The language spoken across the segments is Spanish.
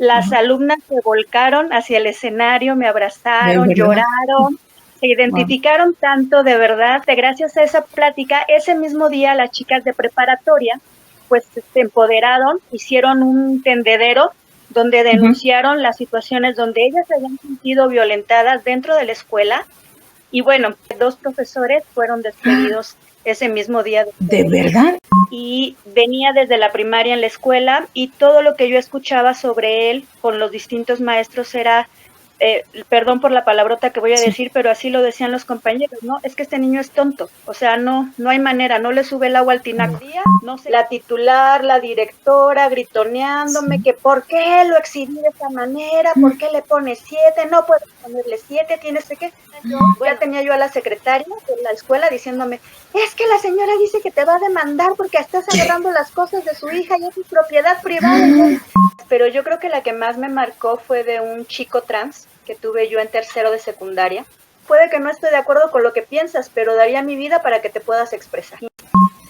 Las alumnas se volcaron hacia el escenario, me abrazaron, lloraron, se identificaron tanto, de verdad, que gracias a esa plática, ese mismo día las chicas de preparatoria, pues se empoderaron, hicieron un tendedero donde denunciaron las situaciones donde ellas se habían sentido violentadas dentro de la escuela, y bueno, 2 profesores fueron despedidos ese mismo día. ¿De verdad? Y venía desde la primaria en la escuela, y todo lo que yo escuchaba sobre él con los distintos maestros era, perdón por la palabrota que voy a decir, pero así lo decían los compañeros, ¿no? Es que este niño es tonto, o sea, no hay manera, no le sube el agua al tinaco. No sé, la titular, la directora gritoneándome que por qué lo exhibí de esta manera, por qué le pone 7, no puedes ponerle 7, tienes que... Ya tenía yo a la secretaria de la escuela diciéndome, es que la señora dice que te va a demandar porque estás agarrando las cosas de su hija y es su propiedad privada. Pero yo creo que la que más me marcó fue de un chico trans que tuve yo en tercero de secundaria. Puede que no esté de acuerdo con lo que piensas, pero daría mi vida para que te puedas expresar.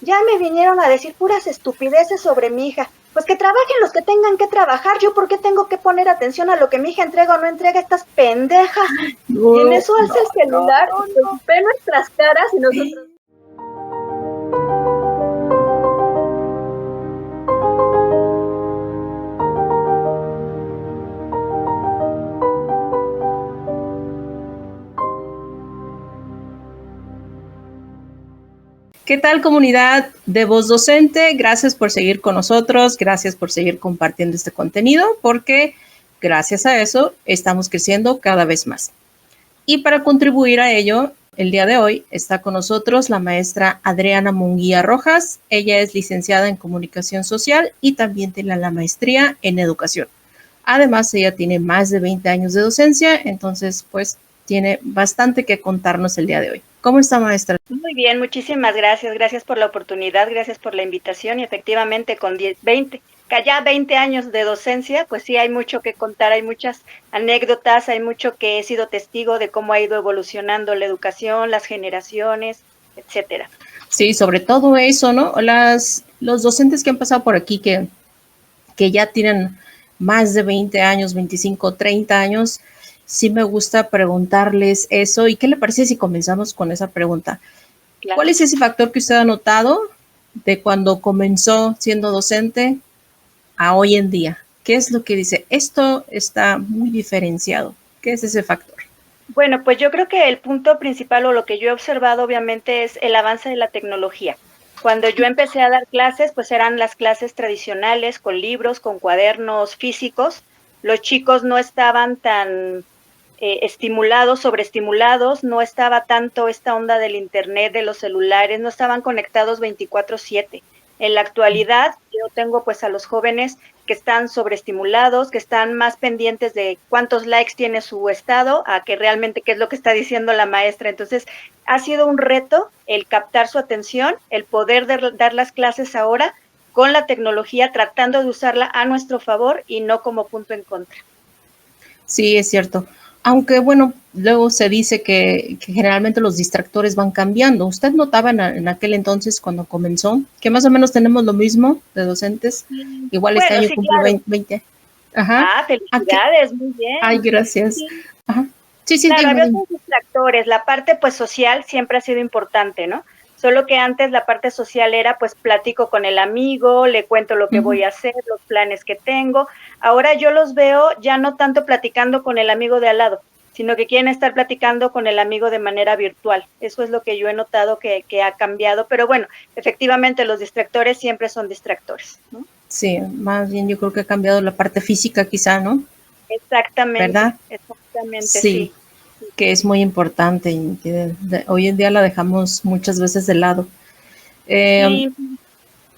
Ya me vinieron a decir puras estupideces sobre mi hija. Pues que trabajen los que tengan que trabajar. ¿Yo por qué tengo que poner atención a lo que mi hija entrega o no entrega? Estas pendejas. Y en eso alza el celular, ve nuestras caras y nosotros... ¿Qué tal, comunidad de Voz Docente? Gracias por seguir con nosotros, gracias por seguir compartiendo este contenido, porque gracias a eso estamos creciendo cada vez más. Y para contribuir a ello, el día de hoy está con nosotros la maestra Adriana Munguía Rojas. Ella es licenciada en Comunicación Social y también tiene la maestría en Educación. Además, ella tiene más de 20 años de docencia, entonces, pues, tiene bastante que contarnos el día de hoy. ¿Cómo está, maestra? Muy bien, muchísimas gracias. Gracias por la oportunidad, gracias por la invitación. Y efectivamente, con 20 años de docencia, pues sí hay mucho que contar, hay muchas anécdotas, hay mucho que he sido testigo de cómo ha ido evolucionando la educación, las generaciones, etcétera. Sí, sobre todo eso, ¿no? Los docentes que han pasado por aquí, que ya tienen más de 20 años, 25, 30 años, sí me gusta preguntarles eso. ¿Y qué le parece si comenzamos con esa pregunta? Claro. ¿Cuál es ese factor que usted ha notado de cuando comenzó siendo docente a hoy en día? ¿Qué es lo que dice? Esto está muy diferenciado. ¿Qué es ese factor? Bueno, pues yo creo que el punto principal o lo que yo he observado obviamente es el avance de la tecnología. Cuando yo empecé a dar clases, pues eran las clases tradicionales con libros, con cuadernos físicos. Los chicos no estaban tan estimulados, sobreestimulados, no estaba tanto esta onda del internet, de los celulares, no estaban conectados 24/7. En la actualidad, yo tengo pues a los jóvenes que están sobreestimulados, que están más pendientes de cuántos likes tiene su estado, a que realmente qué es lo que está diciendo la maestra. Entonces, ha sido un reto el captar su atención, el poder dar las clases ahora con la tecnología, tratando de usarla a nuestro favor y no como punto en contra. Sí, es cierto. Aunque, bueno, luego se dice que generalmente los distractores van cambiando. ¿Usted notaba en aquel entonces, cuando comenzó, que más o menos tenemos lo mismo de docentes? Igual bueno, este año sí, cumplo claro. 20. Ajá. Ah, felicidades, muy bien. Ay, gracias. Sí. Ajá. Sí, claro, dime. había otros distractores. La parte, pues, social siempre ha sido importante, ¿no? Solo que antes la parte social era, pues, platico con el amigo, le cuento lo que voy a hacer, los planes que tengo. Ahora yo los veo ya no tanto platicando con el amigo de al lado, sino que quieren estar platicando con el amigo de manera virtual. Eso es lo que yo he notado que ha cambiado. Pero bueno, efectivamente los distractores siempre son distractores, ¿no? Sí, más bien yo creo que ha cambiado la parte física quizá, ¿no? Exactamente. ¿Verdad? Exactamente, sí. Que es muy importante y que hoy en día la dejamos muchas veces de lado. Sí.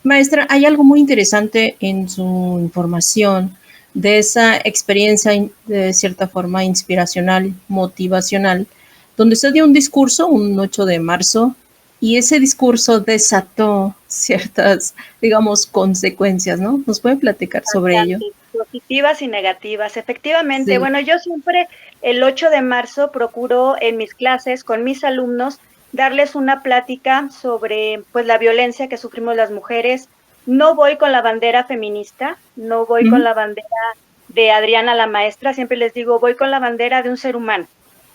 Maestra, hay algo muy interesante en su información de esa experiencia de cierta forma inspiracional, motivacional, donde usted dio un discurso un 8 de marzo y ese discurso desató ciertas, digamos, consecuencias, ¿no? ¿Nos puede platicar sobre ello? Positivas y negativas, efectivamente. Sí. Bueno, yo siempre el 8 de marzo procuro en mis clases con mis alumnos darles una plática sobre pues la violencia que sufrimos las mujeres. No voy con la bandera feminista, no voy con la bandera de Adriana la maestra, siempre les digo, voy con la bandera de un ser humano.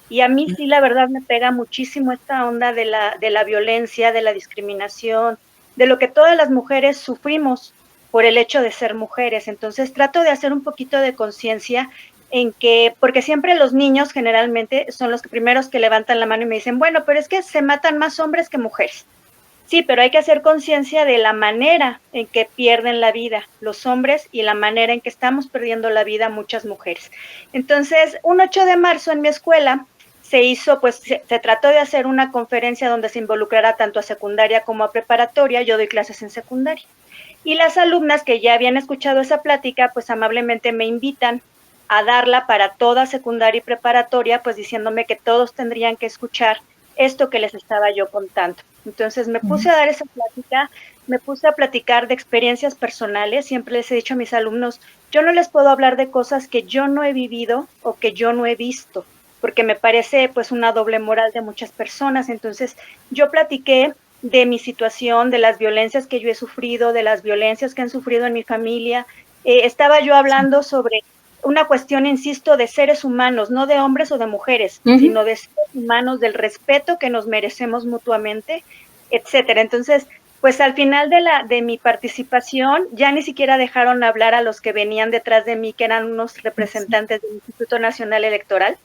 Y a mí sí, la verdad, me pega muchísimo esta onda de la violencia, de la discriminación, de lo que todas las mujeres sufrimos por el hecho de ser mujeres. Entonces trato de hacer un poquito de conciencia en que, porque siempre los niños generalmente son los primeros que levantan la mano y me dicen, bueno, pero es que se matan más hombres que mujeres. Sí, pero hay que hacer conciencia de la manera en que pierden la vida los hombres y la manera en que estamos perdiendo la vida muchas mujeres. Entonces, un 8 de marzo en mi escuela se hizo, pues se trató de hacer una conferencia donde se involucrara tanto a secundaria como a preparatoria. Yo doy clases en secundaria. Y las alumnas que ya habían escuchado esa plática, pues amablemente me invitan a darla para toda secundaria y preparatoria, pues diciéndome que todos tendrían que escuchar esto que les estaba yo contando. Entonces me puse a dar esa plática, me puse a platicar de experiencias personales. Siempre les he dicho a mis alumnos, yo no les puedo hablar de cosas que yo no he vivido o que yo no he visto, porque me parece pues una doble moral de muchas personas. Entonces yo platiqué de mi situación, de las violencias que yo he sufrido, de las violencias que han sufrido en mi familia. Estaba yo hablando sobre una cuestión, insisto, de seres humanos, no de hombres o de mujeres, sino de seres humanos, del respeto que nos merecemos mutuamente, etcétera. Entonces, pues al final de mi participación, ya ni siquiera dejaron hablar a los que venían detrás de mí, que eran unos representantes del Instituto Nacional Electoral,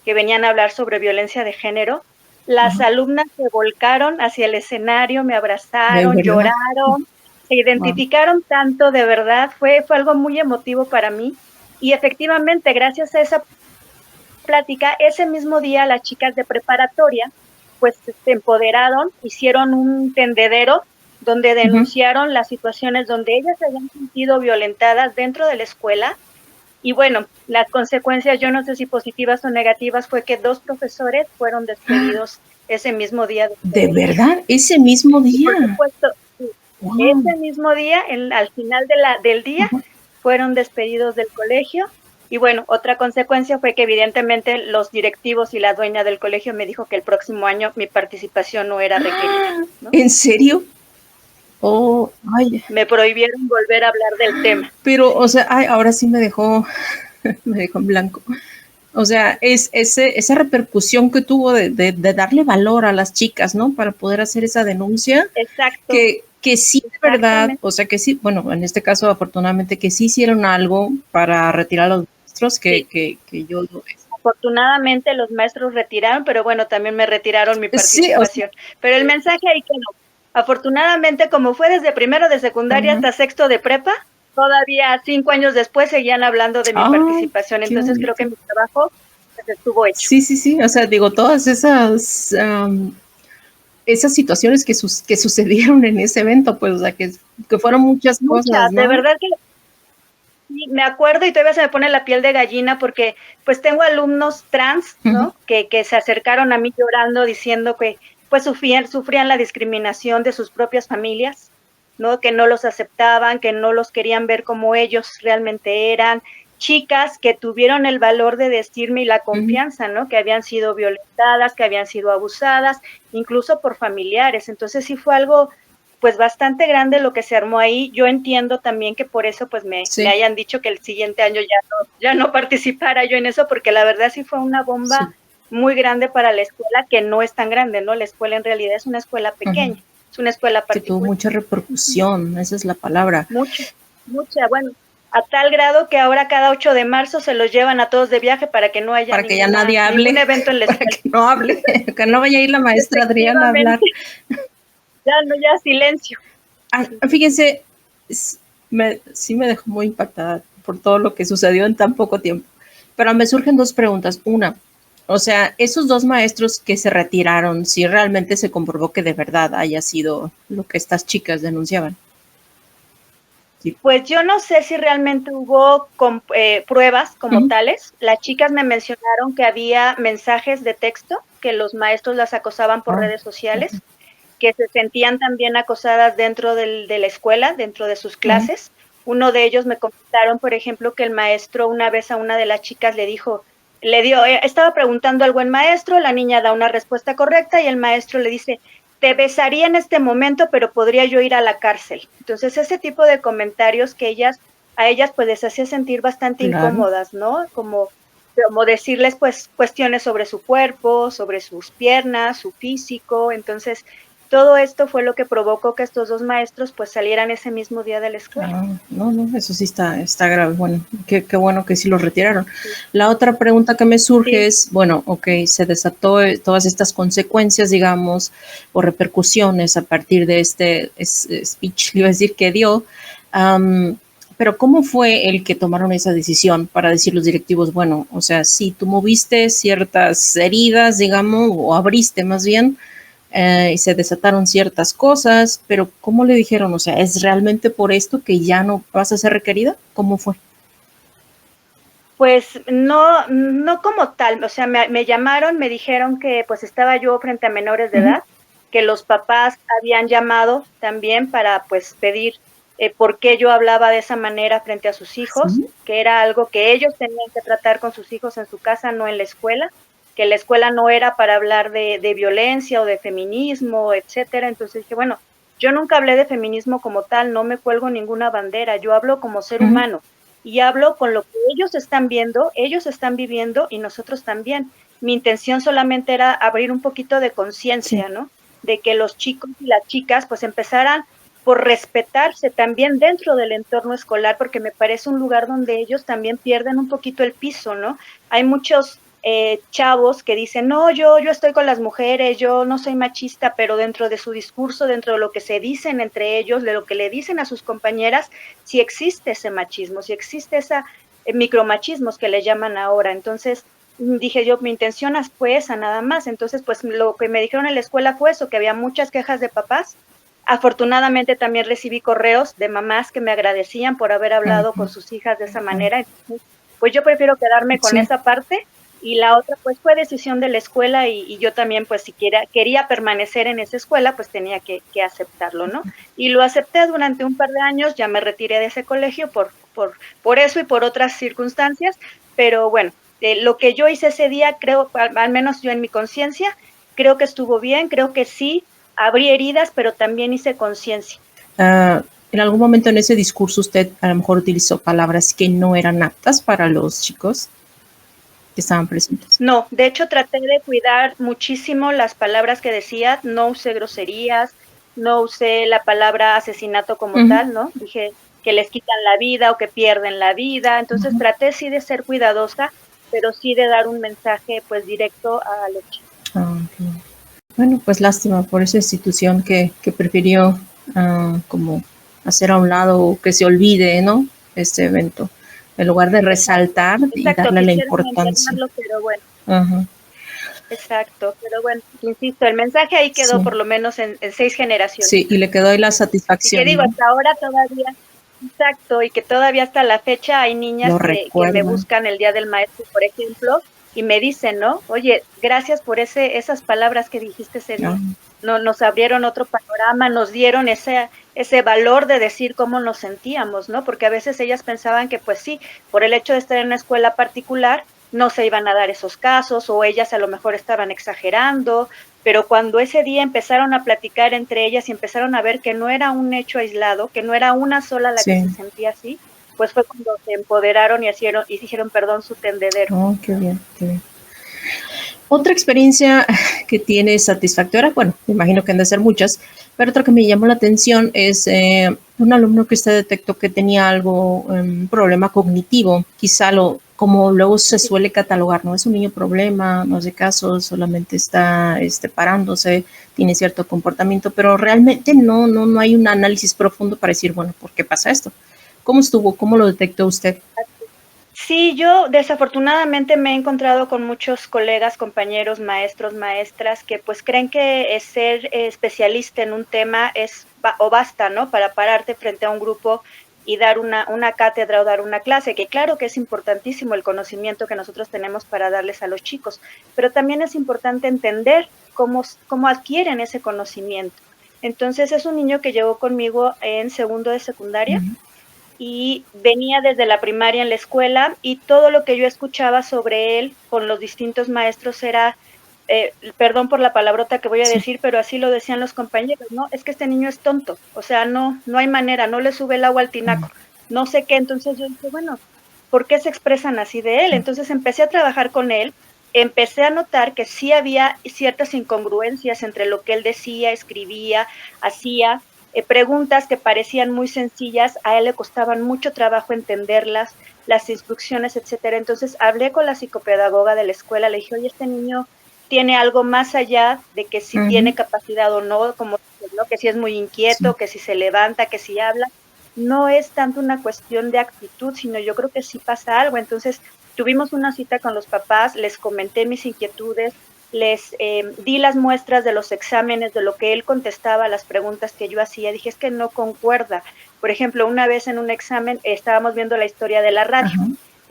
que venían a hablar sobre violencia de género. Las alumnas se volcaron hacia el escenario, me abrazaron, lloraron, se identificaron tanto, de verdad, fue algo muy emotivo para mí. Y efectivamente, gracias a esa plática, ese mismo día las chicas de preparatoria, pues se empoderaron, hicieron un tendedero donde denunciaron las situaciones donde ellas se habían sentido violentadas dentro de la escuela. Y bueno, las consecuencias, yo no sé si positivas o negativas, fue que 2 profesores fueron despedidos ese mismo día. ¿De verdad? ¿Ese mismo día? Por supuesto, ese mismo día, al final del día, fueron despedidos del colegio. Y bueno, otra consecuencia fue que evidentemente los directivos y la dueña del colegio me dijo que el próximo año mi participación no era requerida, ¿no? ¿En serio? Oh, ay. Me prohibieron volver a hablar del tema. Pero, o sea, ay, ahora sí me dejó en blanco. O sea, es esa repercusión que tuvo de darle valor a las chicas, ¿no? Para poder hacer esa denuncia. Exacto. Que sí, de verdad, o sea, que sí, bueno, en este caso, afortunadamente, que sí hicieron algo para retirar a los maestros, que yo... Afortunadamente los maestros retiraron, pero bueno, también me retiraron mi participación. Sí, o sea, pero el mensaje ahí quedó. Afortunadamente, como fue desde primero de secundaria hasta sexto de prepa, todavía 5 años después seguían hablando de mi participación. Entonces creo que mi trabajo pues, estuvo hecho. Sí, sí, sí. O sea, digo, todas esas esas situaciones que sucedieron en ese evento, pues, o sea, que fueron muchas cosas, ¿no? De verdad que sí, me acuerdo y todavía se me pone la piel de gallina porque pues tengo alumnos trans, ¿no? Que se acercaron a mí llorando diciendo que pues sufrían la discriminación de sus propias familias, ¿no? Que no los aceptaban, que no los querían ver como ellos realmente eran. Chicas que tuvieron el valor de decirme y la confianza, ¿no? Que habían sido violentadas, que habían sido abusadas, incluso por familiares. Entonces sí fue algo pues bastante grande lo que se armó ahí. Yo entiendo también que por eso pues me hayan dicho que el siguiente año ya no participara yo en eso, porque la verdad sí fue una bomba muy grande para la escuela, que no es tan grande, ¿no? La escuela en realidad es una escuela pequeña, es una escuela particular. Que tuvo mucha repercusión, esa es la palabra. Mucha, bueno, a tal grado que ahora cada 8 de marzo se los llevan a todos de viaje para que no haya para que ya nadie hable, ningún evento en la escuela. Para que no hable, que no vaya a ir la maestra Adriana a hablar. Ya silencio. Fíjense, sí me dejó muy impactada por todo lo que sucedió en tan poco tiempo. Pero me surgen 2 preguntas. Una, o sea, esos 2 maestros que se retiraron, si realmente se comprobó que de verdad haya sido lo que estas chicas denunciaban. Sí. Pues yo no sé si realmente hubo pruebas como tales. Las chicas me mencionaron que había mensajes de texto, que los maestros las acosaban por redes sociales, que se sentían también acosadas dentro de la escuela, dentro de sus clases. Uno de ellos me comentaron, por ejemplo, que el maestro una vez a una de las chicas estaba preguntando al buen maestro, la niña da una respuesta correcta y el maestro le dice, te besaría en este momento, pero podría yo ir a la cárcel. Entonces, ese tipo de comentarios que ellas a ellas pues les hacía sentir bastante incómodas, ¿no? Como decirles pues cuestiones sobre su cuerpo, sobre sus piernas, su físico. Entonces todo esto fue lo que provocó que estos dos maestros pues salieran ese mismo día de la escuela. No, eso sí está grave. Bueno, qué bueno que sí lo retiraron. Sí. La otra pregunta que me surge es, bueno, se desató todas estas consecuencias, digamos, o repercusiones a partir de este speech, iba a decir, que dio. Pero ¿cómo fue el que tomaron esa decisión para decir los directivos, bueno, o sea, si tú moviste ciertas heridas, digamos, o abriste más bien, y se desataron ciertas cosas, pero ¿cómo le dijeron? O sea, ¿es realmente por esto que ya no vas a ser requerida? ¿Cómo fue? Pues no como tal, o sea, me llamaron, me dijeron que pues estaba yo frente a menores de edad, que los papás habían llamado también para pues pedir por qué yo hablaba de esa manera frente a sus hijos, que era algo que ellos tenían que tratar con sus hijos en su casa, no en la escuela, que la escuela no era para hablar de violencia o de feminismo, etcétera. Entonces dije, bueno, yo nunca hablé de feminismo como tal, no me cuelgo ninguna bandera, yo hablo como ser humano y hablo con lo que ellos están viendo, ellos están viviendo y nosotros también. Mi intención solamente era abrir un poquito de conciencia, ¿no? De que los chicos y las chicas pues empezaran por respetarse también dentro del entorno escolar, porque me parece un lugar donde ellos también pierden un poquito el piso, ¿no? Hay muchos chavos que dicen, no, yo estoy con las mujeres, yo no soy machista, pero dentro de su discurso, dentro de lo que se dicen entre ellos, de lo que le dicen a sus compañeras, sí existe ese machismo, sí existe esa micromachismos que le llaman ahora. Entonces dije yo, mi intención fue esa nada más. Entonces pues lo que me dijeron en la escuela fue eso, que había muchas quejas de papás. Afortunadamente también recibí correos de mamás que me agradecían por haber hablado con sus hijas de esa manera. Entonces, pues yo prefiero quedarme con esa parte. Y la otra pues fue decisión de la escuela y yo también pues si quería permanecer en esa escuela pues tenía que aceptarlo, ¿no? Y lo acepté durante un par de años, ya me retiré de ese colegio por eso y por otras circunstancias, pero bueno, lo que yo hice ese día creo, al menos yo en mi conciencia, creo que estuvo bien, creo que sí, abrí heridas, pero también hice conciencia. ¿En algún momento en ese discurso usted a lo mejor utilizó palabras que no eran aptas para los chicos que estaban presentes? No, de hecho traté de cuidar muchísimo las palabras que decía, no usé groserías, no usé la palabra asesinato como tal, ¿no? Dije que les quitan la vida o que pierden la vida, entonces traté sí de ser cuidadosa, pero sí de dar un mensaje pues directo a los chicos. Okay. Bueno, pues lástima por esa institución que prefirió como hacer a un lado o que se olvide, ¿no? Este evento, en lugar de resaltar y darle la importancia. Pero bueno. Exacto, pero bueno, insisto, el mensaje ahí quedó por lo menos en 6 generaciones. Sí, y le quedó ahí la satisfacción. Y que digo, hasta ahora todavía, exacto, y que todavía hasta la fecha hay niñas que me buscan el Día del Maestro, por ejemplo, y me dicen, ¿no? Oye, gracias por esas palabras que dijiste ese día. Nos abrieron otro panorama, nos dieron ese valor de decir cómo nos sentíamos, ¿no? Porque a veces ellas pensaban que pues sí, por el hecho de estar en una escuela particular, no se iban a dar esos casos, o ellas a lo mejor estaban exagerando, pero cuando ese día empezaron a platicar entre ellas y empezaron a ver que no era un hecho aislado, que no era una sola la que se sentía así, pues fue cuando se empoderaron y hicieron, perdón, su tendedero. Oh, qué bien, qué bien. Otra experiencia que tiene satisfactoria, bueno, me imagino que han de ser muchas, pero otra que me llamó la atención es un alumno que usted detectó que tenía algo, un problema cognitivo, quizá como luego se suele catalogar, no es un niño problema, no hace caso, solamente está parándose, tiene cierto comportamiento, pero realmente no hay un análisis profundo para decir, bueno, ¿por qué pasa esto? ¿Cómo estuvo? ¿Cómo lo detectó usted? Sí, yo desafortunadamente me he encontrado con muchos colegas, compañeros, maestros, maestras que pues creen que ser especialista en un tema basta, ¿no? Para pararte frente a un grupo y dar una cátedra o dar una clase, que claro que es importantísimo el conocimiento que nosotros tenemos para darles a los chicos, pero también es importante entender cómo adquieren ese conocimiento. Entonces es un niño que llegó conmigo en segundo de secundaria. Y venía desde la primaria en la escuela y todo lo que yo escuchaba sobre él con los distintos maestros era, perdón por la palabrota que voy a decir, pero así lo decían los compañeros, ¿no? Es que este niño es tonto, o sea, no hay manera, no le sube el agua al tinaco. no sé qué. Entonces yo dije, bueno, ¿por qué se expresan así de él? Entonces empecé a trabajar con él, empecé a notar que sí había ciertas incongruencias entre lo que él decía, escribía, hacía, preguntas que parecían muy sencillas, a él le costaban mucho trabajo entenderlas, las instrucciones, etcétera. Entonces hablé con la psicopedagoga de la escuela, le dije, oye, este niño tiene algo más allá de que si tiene capacidad o no, como ¿no? Que si es muy inquieto, que si se levanta, que si habla. No es tanto una cuestión de actitud, sino yo creo que sí pasa algo. Entonces tuvimos una cita con los papás, les comenté mis inquietudes, les di las muestras de los exámenes, de lo que él contestaba a las preguntas que yo hacía. Dije, es que no concuerda. Por ejemplo, una vez en un examen estábamos viendo la historia de la radio.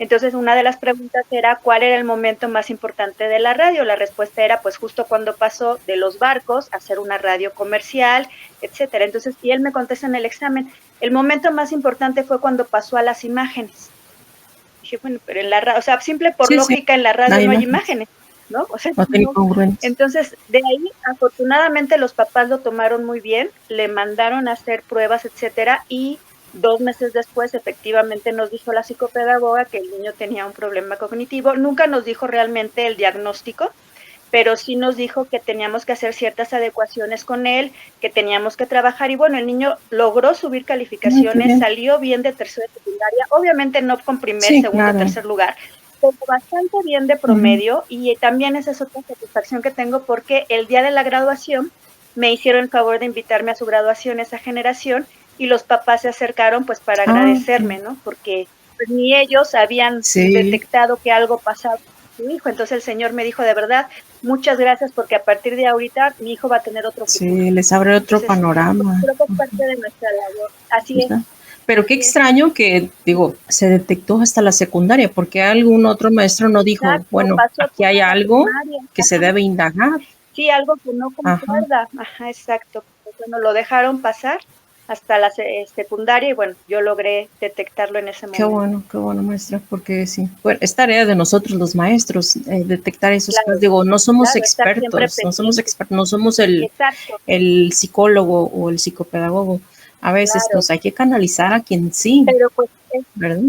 Entonces, una de las preguntas era, ¿cuál era el momento más importante de la radio? La respuesta era, pues, justo cuando pasó de los barcos a hacer una radio comercial, etcétera. Entonces, y él me contesta en el examen, el momento más importante fue cuando pasó a las imágenes. Dije, bueno, pero en la radio, o sea, simple por lógica, en la radio no hay imágenes, ¿no? O sea, no. Entonces, de ahí, afortunadamente, los papás lo tomaron muy bien, le mandaron a hacer pruebas, etcétera, y 2 meses después, efectivamente, nos dijo la psicopedagoga que el niño tenía un problema cognitivo. Nunca nos dijo realmente el diagnóstico, pero sí nos dijo que teníamos que hacer ciertas adecuaciones con él, que teníamos que trabajar, y bueno, el niño logró subir calificaciones, salió bien de tercero de secundaria, obviamente no con primer, segundo, tercer lugar, pero bastante bien de promedio, y también esa es otra satisfacción que tengo, porque el día de la graduación me hicieron el favor de invitarme a su graduación, esa generación, y los papás se acercaron pues para agradecerme, ¿no? Porque pues, ni ellos habían detectado que algo pasaba con su hijo. Entonces el Señor me dijo, de verdad, muchas gracias, porque a partir de ahorita mi hijo va a tener otro futuro. Sí, les abre otro panorama. Pues, creo que es parte de nuestra labor. Así es. Pero qué extraño que, digo, se detectó hasta la secundaria, porque algún otro maestro no dijo, bueno, aquí hay algo que se debe indagar. Sí, algo que no concuerda. Ajá, exacto. Bueno, lo dejaron pasar hasta la secundaria y bueno, yo logré detectarlo en ese momento. Qué bueno, maestra, porque sí, bueno, es tarea de nosotros los maestros detectar esos casos. Digo, no somos expertos, no somos el psicólogo o el psicopedagogo. A veces pues hay que canalizar a quien sí, pero pues ¿verdad?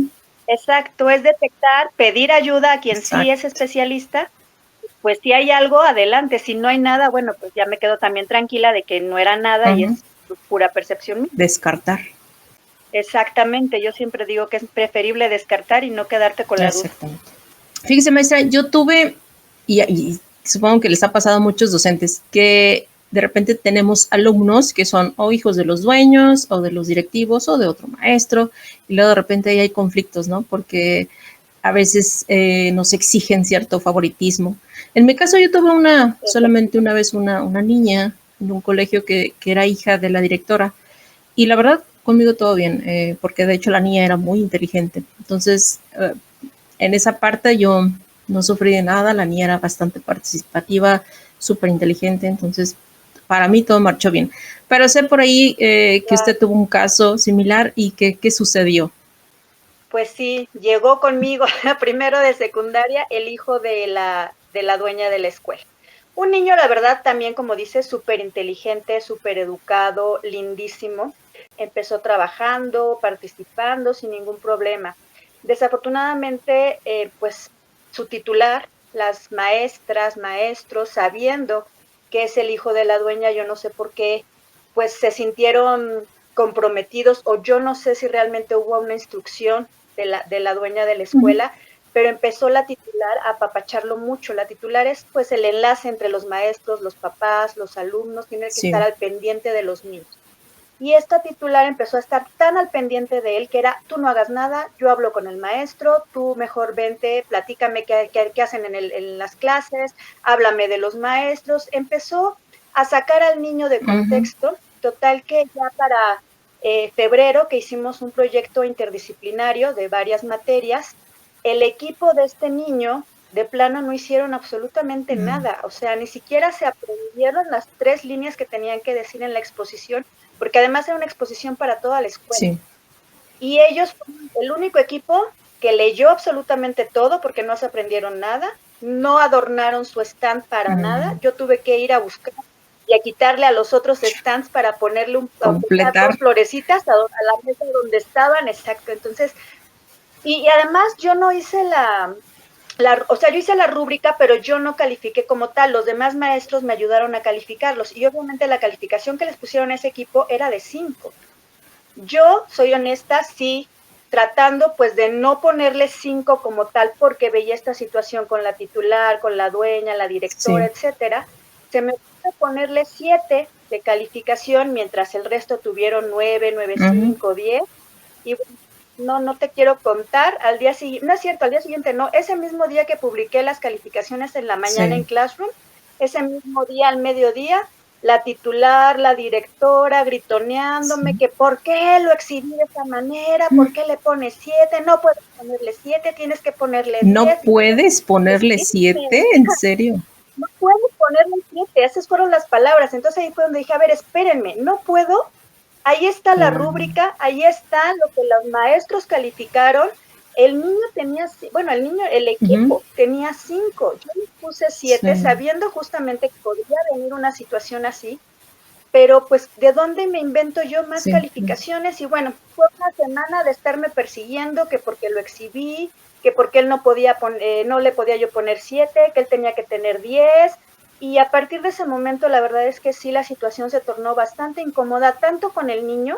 Exacto, es detectar, pedir ayuda a quien sí es especialista. Pues si hay algo, adelante. Si no hay nada, bueno, pues ya me quedo también tranquila de que no era nada y es pura percepción mía. Descartar. Exactamente, yo siempre digo que es preferible descartar y no quedarte con la duda. Fíjese, maestra, yo tuve, y supongo que les ha pasado a muchos docentes, que de repente tenemos alumnos que son o hijos de los dueños o de los directivos o de otro maestro, y luego de repente ahí hay conflictos, ¿no? Porque a veces nos exigen cierto favoritismo. En mi caso yo tuve solamente una vez una niña en un colegio que era hija de la directora, y la verdad conmigo todo bien, porque de hecho la niña era muy inteligente. Entonces, en esa parte yo no sufrí de nada, la niña era bastante participativa, súper inteligente, entonces para mí todo marchó bien. Pero sé por ahí que usted tuvo un caso similar y ¿qué sucedió? Pues sí, llegó conmigo primero de secundaria el hijo de la dueña de la escuela. Un niño, la verdad, también, como dice, súper inteligente, súper educado, lindísimo. Empezó trabajando, participando sin ningún problema. Desafortunadamente, pues su titular, las maestras, maestros, sabiendo que es el hijo de la dueña, yo no sé por qué, pues se sintieron comprometidos, o yo no sé si realmente hubo una instrucción de la dueña de la escuela, pero empezó la titular a apapacharlo mucho. La titular es pues el enlace entre los maestros, los papás, los alumnos, tiene que estar al pendiente de los niños. Y esta titular empezó a estar tan al pendiente de él que era, tú no hagas nada, yo hablo con el maestro, tú mejor vente, platícame qué hacen en las clases, háblame de los maestros. Empezó a sacar al niño de contexto, total que ya para febrero, que hicimos un proyecto interdisciplinario de varias materias, el equipo de este niño de plano no hicieron absolutamente nada, o sea, ni siquiera se aprendieron las 3 líneas que tenían que decir en la exposición, porque además era una exposición para toda la escuela. Y ellos fueron el único equipo que leyó absolutamente todo, porque no se aprendieron nada, no adornaron su stand para nada. Yo tuve que ir a buscar y a quitarle a los otros stands para ponerle completar 2 florecitas a la mesa donde estaban, exacto. Entonces, y además yo no hice o sea, yo hice la rúbrica, pero yo no califiqué como tal. Los demás maestros me ayudaron a calificarlos. Y obviamente la calificación que les pusieron a ese equipo era de 5. Yo soy honesta, sí, tratando pues de no ponerle 5 como tal, porque veía esta situación con la titular, con la dueña, la directora, sí. etcétera. Se me puso ponerle 7 de calificación, mientras el resto tuvieron 9, 9.5, 10. Y no te quiero contar, al día siguiente, no es cierto, al día siguiente no, ese mismo día que publiqué las calificaciones en la mañana en Classroom, ese mismo día al mediodía, la titular, la directora gritoneándome que por qué lo exhibí de esa manera, por qué le pones 7, no puedes ponerle 7, tienes que ponerle 10. ¿No puedes ponerle 7? ¿En serio? No puedes ponerle 7, esas fueron las palabras. Entonces ahí fue donde dije, a ver, espérenme, no puedo. Ahí está la rúbrica, ahí está lo que los maestros calificaron. El niño tenía, bueno, el equipo tenía 5. Yo le puse 7, sabiendo justamente que podría venir una situación así, pero pues, ¿de dónde me invento yo más calificaciones? Y bueno, fue una semana de estarme persiguiendo, que porque lo exhibí, que porque él no le podía yo poner 7, que él tenía que tener 10. Y a partir de ese momento, la verdad es que sí, la situación se tornó bastante incómoda, tanto con el niño,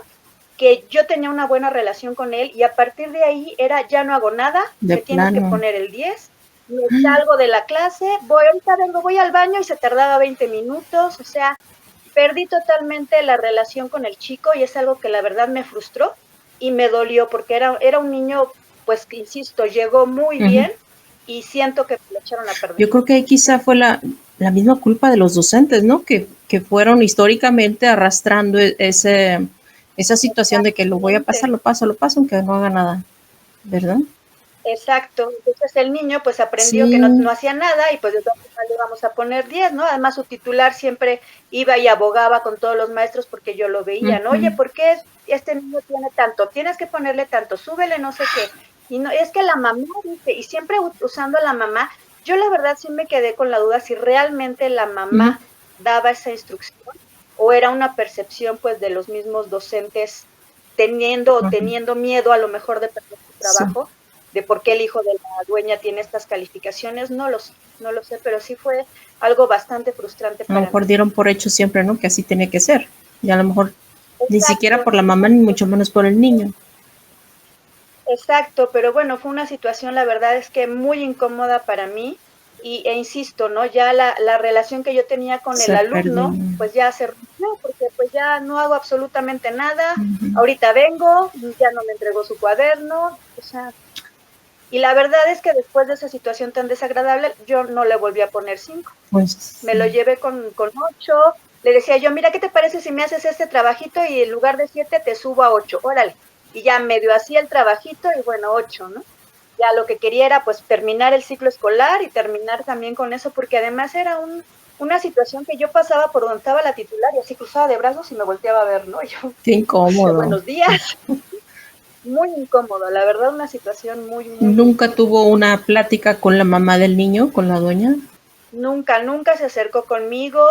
que yo tenía una buena relación con él, y a partir de ahí era, ya no hago nada, me tienes que poner el 10, me salgo de la clase, voy al baño, y se tardaba 20 minutos, o sea, perdí totalmente la relación con el chico, y es algo que la verdad me frustró y me dolió, porque era un niño, pues, que insisto, llegó muy bien, y siento que me lo echaron a perder. Yo creo que quizá fue la misma culpa de los docentes, ¿no? Que fueron históricamente arrastrando esa situación de que lo voy a pasar, lo paso, aunque no haga nada, ¿verdad? Exacto. Entonces el niño pues aprendió que no hacía nada, y pues de todas formas le vamos a poner 10, ¿no? Además su titular siempre iba y abogaba con todos los maestros, porque yo lo veía, ¿no? Oye, ¿por qué este niño tiene tanto? Tienes que ponerle tanto, súbele no sé qué. Y no, es que la mamá dice, y siempre usando a la mamá. Yo la verdad sí me quedé con la duda si realmente la mamá daba esa instrucción, o era una percepción pues de los mismos docentes teniendo miedo a lo mejor de perder su trabajo, de por qué el hijo de la dueña tiene estas calificaciones. No lo sé, pero sí fue algo bastante frustrante para mí. A lo mejor dieron por hecho siempre, ¿no? Que así tenía que ser. Y a lo mejor ni siquiera por la mamá, ni mucho menos por el niño. Exacto, pero bueno, fue una situación, la verdad es que muy incómoda para mí, e insisto, ¿no? Ya la relación que yo tenía con el alumno, pues ya se rompió, porque pues ya no hago absolutamente nada. Ahorita vengo, ya no me entregó su cuaderno, o sea, y la verdad es que después de esa situación tan desagradable, yo no le volví a poner 5. Me lo llevé con 8. Le decía yo, mira, ¿qué te parece si me haces este trabajito y en lugar de 7 te subo a 8? Órale. Y ya medio hacía el trabajito y bueno, 8, ¿no? Ya lo que quería era pues terminar el ciclo escolar y terminar también con eso, porque además era una situación que yo pasaba por donde estaba la titular y así cruzaba de brazos y me volteaba a ver, ¿no? Yo, qué incómodo. Buenos días. Muy incómodo, la verdad, una situación muy ¿Nunca incómoda. tuvo una plática con la mamá del niño, con la dueña? Nunca se acercó conmigo.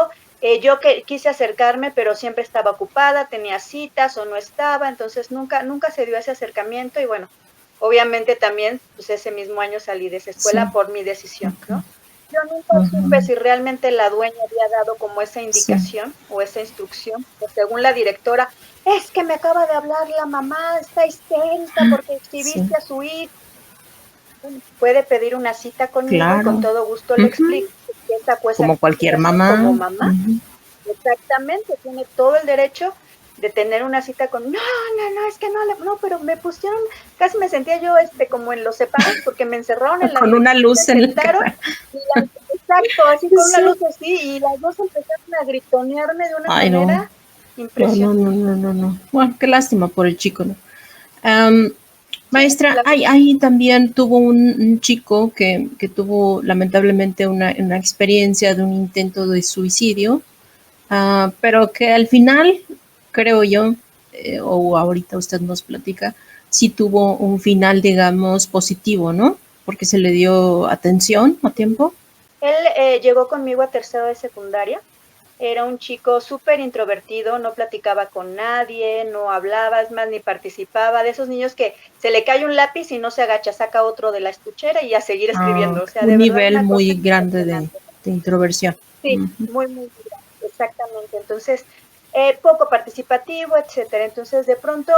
Yo quise acercarme, pero siempre estaba ocupada, tenía citas o no estaba, entonces nunca se dio ese acercamiento. Y bueno, obviamente también, pues ese mismo año salí de esa escuela por mi decisión, ¿no? Yo nunca supe si realmente la dueña había dado como esa indicación o esa instrucción, pues según la directora, es que me acaba de hablar la mamá, está histérica porque exhibiste a su hijo. Puede pedir una cita conmigo, con todo gusto le explico. Como cualquier mamá. Como mamá. Exactamente, tiene todo el derecho de tener una cita con, no, es que no, pero me pusieron, casi me sentía yo como en los separos, porque me encerraron en la con una luz en la cara. Exacto, así con una luz así, y las dos empezaron a gritonearme de una manera impresionante. No. Bueno, qué lástima por el chico, ¿no? Maestra, ahí también tuvo un chico que tuvo lamentablemente una experiencia de un intento de suicidio, pero que al final, creo yo, o ahorita usted nos platica, sí tuvo un final, digamos, positivo, ¿no? Porque se le dio atención a tiempo. Él llegó conmigo a tercero de secundaria, Era un chico súper introvertido, no platicaba con nadie, no hablaba, es más, ni participaba. De esos niños que se le cae un lápiz y no se agacha, saca otro de la estuchera y a seguir escribiendo. O sea, Un de verdad nivel una cosa muy grande impresionante. de introversión. Sí, muy, muy grande, exactamente. Entonces, poco participativo, etcétera. Entonces, de pronto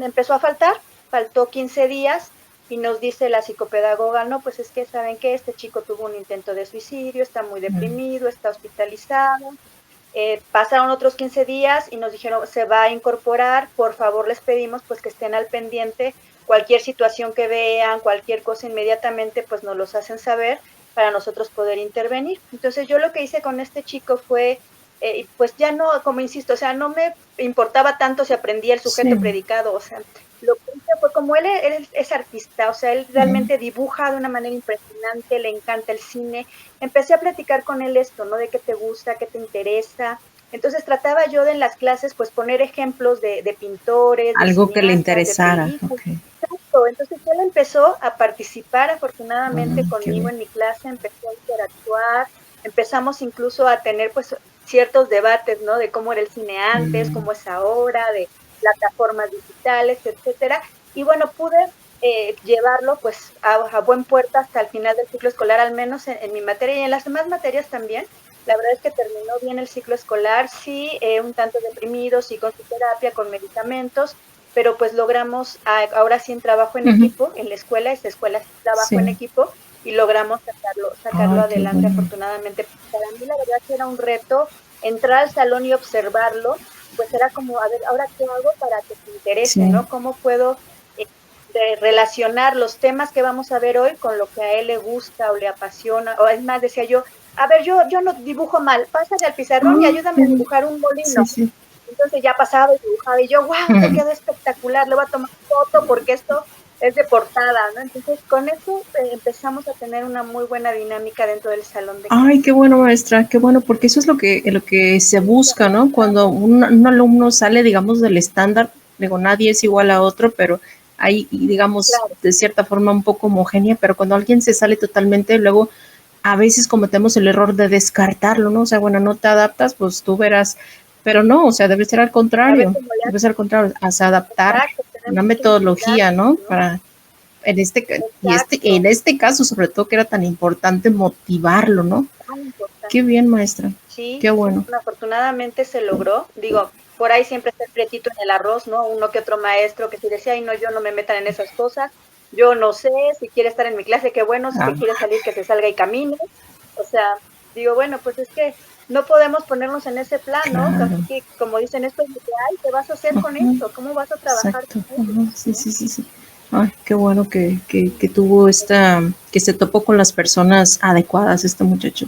empezó a faltó 15 días y nos dice la psicopedagoga, no, pues es que, ¿saben qué? Este chico tuvo un intento de suicidio, está muy deprimido, está hospitalizado. Pasaron otros 15 días y nos dijeron, se va a incorporar, por favor les pedimos pues que estén al pendiente, cualquier situación que vean, cualquier cosa inmediatamente pues nos los hacen saber para nosotros poder intervenir. Entonces yo lo que hice con este chico fue, pues ya no, como insisto, o sea, no me importaba tanto si aprendía el sujeto Sí. predicado, o sea, lo que hice fue como él es artista, o sea, él realmente dibuja de una manera impresionante, le encanta el cine. Empecé a platicar con él esto, ¿no? De qué te gusta, qué te interesa. Entonces trataba yo de en las clases pues poner ejemplos de pintores, de Algo que le cineastas, de interesara. películas. Okay. Entonces él empezó a participar afortunadamente Qué conmigo bien. en mi clase, empezó a interactuar, empezamos incluso a tener pues ciertos debates, ¿no? De cómo era el cine antes, cómo es ahora, de plataformas digitales, etcétera. Y bueno, pude llevarlo pues a buen puerto hasta el final del ciclo escolar, al menos en mi materia y en las demás materias también. La verdad es que terminó bien el ciclo escolar, sí, un tanto deprimido, sí con su terapia, con medicamentos, pero pues logramos, ahora sí en trabajo en equipo, en la escuela, esta escuela sí trabajo en Sí. equipo, y logramos sacarlo Ay, qué adelante bueno. afortunadamente. Para mí la verdad que era un reto entrar al salón y observarlo, pues era como, a ver, ahora qué hago para que te interese, Sí. ¿no? ¿Cómo puedo de relacionar los temas que vamos a ver hoy con lo que a él le gusta o le apasiona? O es más, decía yo, a ver, yo no dibujo mal, pásale al pizarrón y ayúdame a dibujar un molino. Sí, sí. Entonces ya pasaba y dibujaba y yo, wow, te quedó espectacular, le voy a tomar foto porque esto es de portada, ¿no? Entonces con eso empezamos a tener una muy buena dinámica dentro del salón de Ay, clase. qué bueno, maestra, qué bueno, porque eso es lo que se busca, ¿no? Cuando un alumno sale, digamos, del estándar, digo, nadie es igual a otro, pero hay, digamos, Claro, de cierta forma un poco homogénea, pero cuando alguien se sale totalmente, luego a veces cometemos el error de descartarlo, ¿no? O sea, bueno, no te adaptas, pues tú verás, pero no, o sea, a ver cómo le debe hace. ser al contrario, a adaptar Exacto, una tenemos que metodología, inspirarnos, ¿no? ¿no? Para Exacto, en este caso, sobre todo, que era tan importante motivarlo, ¿no? tan Qué importante. bien, maestra. Sí, Qué sí, bueno. bueno, afortunadamente se logró. Digo, por ahí siempre está el prietito en el arroz, ¿no? Uno que otro maestro que sí decía, ay, no, yo no me metan en esas cosas. Yo no sé si quiere estar en mi clase, qué bueno, si se Ah, quiere salir, que se salga y camine. O sea, digo, bueno, pues es que no podemos ponernos en ese plan, ¿no? claro. Casi que, como dicen, esto es lo que hay, ¿qué vas a hacer con Ajá, esto? ¿Cómo vas a trabajar exacto. con ello? Ajá, sí, ¿No? sí, sí, sí. Ay, qué bueno que tuvo esta, que se topó con las personas adecuadas este muchacho.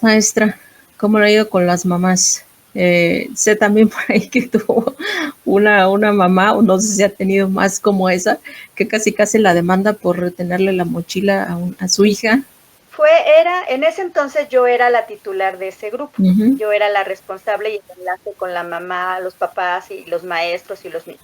Maestra, ¿cómo le ha ido con las mamás? Sé también por ahí que tuvo una mamá, o no sé si ha tenido más como esa, que casi casi la demanda por retenerle la mochila a su hija. En ese entonces yo era la titular de ese grupo. Ujú. Yo era la responsable y el enlace con la mamá, los papás y los maestros y los niños.